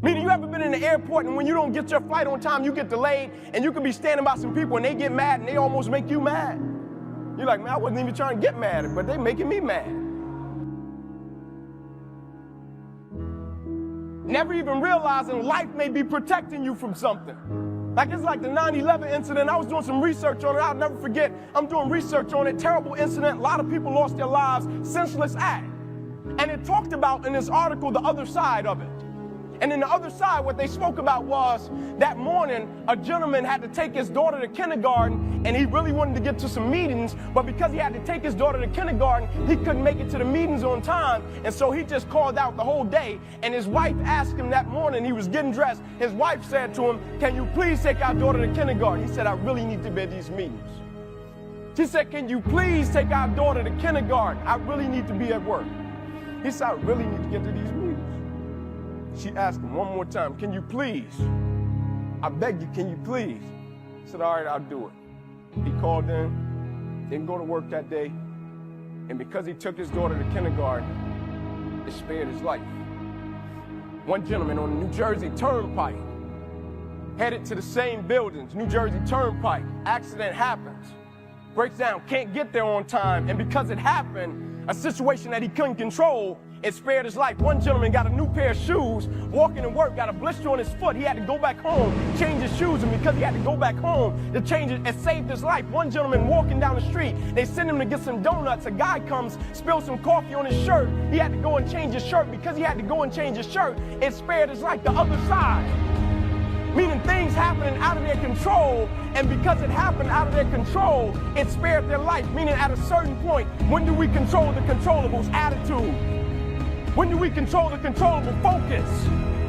Meaning, you ever been in the airport and when you don't get your flight on time, you get delayed, and you could be standing by some people and they get mad and they almost make you mad. You're like, man, I wasn't even trying to get mad, but they making me mad. Never even realizing life may be protecting you from something. Like it's like the 9/11 incident. I was doing some research on it. I'll never forget. I'm doing research on it. Terrible incident. A lot of people lost their lives. Senseless act. And it talked about in this article the other side of it. And in the other side, what they spoke about was that morning, a gentleman had to take his daughter to kindergarten, and he really wanted to get to some meetings, but because he had to take his daughter to kindergarten, he couldn't make it to the meetings on time, and so he just called out the whole day. And his wife asked him that morning, he was getting dressed, his wife said to him, "Can you please take our daughter to kindergarten?" He said, "I really need to be at these meetings." She said, "Can you please take our daughter to kindergarten? I really need to be at work." He said, "I really need to get to these meetings." She asked him one more time, "Can you please? I beg you, can you please?" He said, "All right, I'll do it." He called in, didn't go to work that day, and because he took his daughter to kindergarten, it spared his life. One gentleman on the New Jersey Turnpike, headed to the same buildings, New Jersey Turnpike, accident happens, breaks down, can't get there on time, and because it happened, a situation that he couldn't control, it spared his life. One gentleman got a new pair of shoes, walking to work, got a blister on his foot. He had to go back home, change his shoes, and because he had to go back home to change it, it saved his life. One gentleman walking down the street, they send him to get some donuts. A guy comes, spills some coffee on his shirt. He had to go and change his shirt. Because he had to go and change his shirt, it spared his life. The other side, meaning things happening out of their control, and because it happened out of their control, it spared their life. Meaning at a certain point, when do we control the controllables? Attitude. When do we control the controllable? Focus.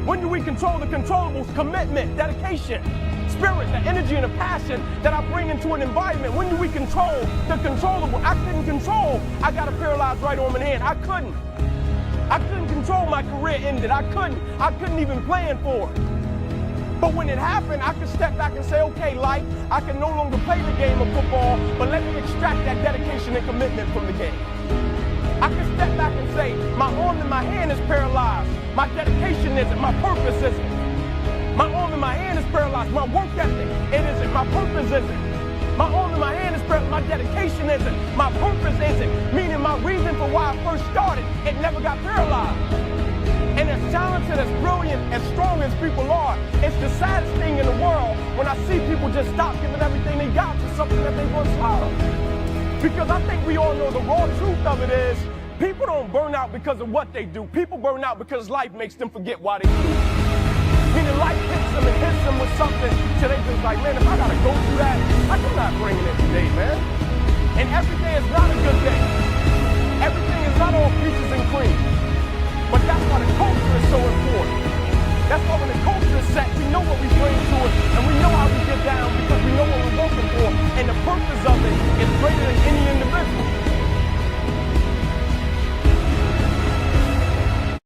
When do we control the controllables? Commitment, dedication, spirit, the energy and the passion that I bring into an environment. When do we control the controllable? I couldn't control. I got a paralyzed right arm and hand. I couldn't control my career ended. I couldn't even plan for it. But when it happened, I could step back and say, okay, life, I can no longer play the game of football, but let me extract that dedication and commitment from the game. I can step back and say, my arm and my hand is paralyzed. My dedication isn't, my purpose isn't. My arm and my hand is paralyzed. My work ethic, it isn't. My purpose isn't. My arm and my hand is paralyzed. My dedication isn't. My purpose isn't. Meaning my reason for why I first started, it never got paralyzed. And as talented, as brilliant, as strong as people are, it's the saddest thing in the world when I see people just stop giving everything they got to something that they once loved. Because I think we all know the raw truth of it is, people don't burn out because of what they do. People burn out because life makes them forget why they do. Meaning life hits them and hits them with something, so they just like, man, if I gotta go through that, I'm not bringing it today, man. And every day is not a good day. Everything is not all peaches and cream. But that's why the culture is so important. That's why when the culture is set, we know what we bring to it, and we know how we get down because we know what we're working for.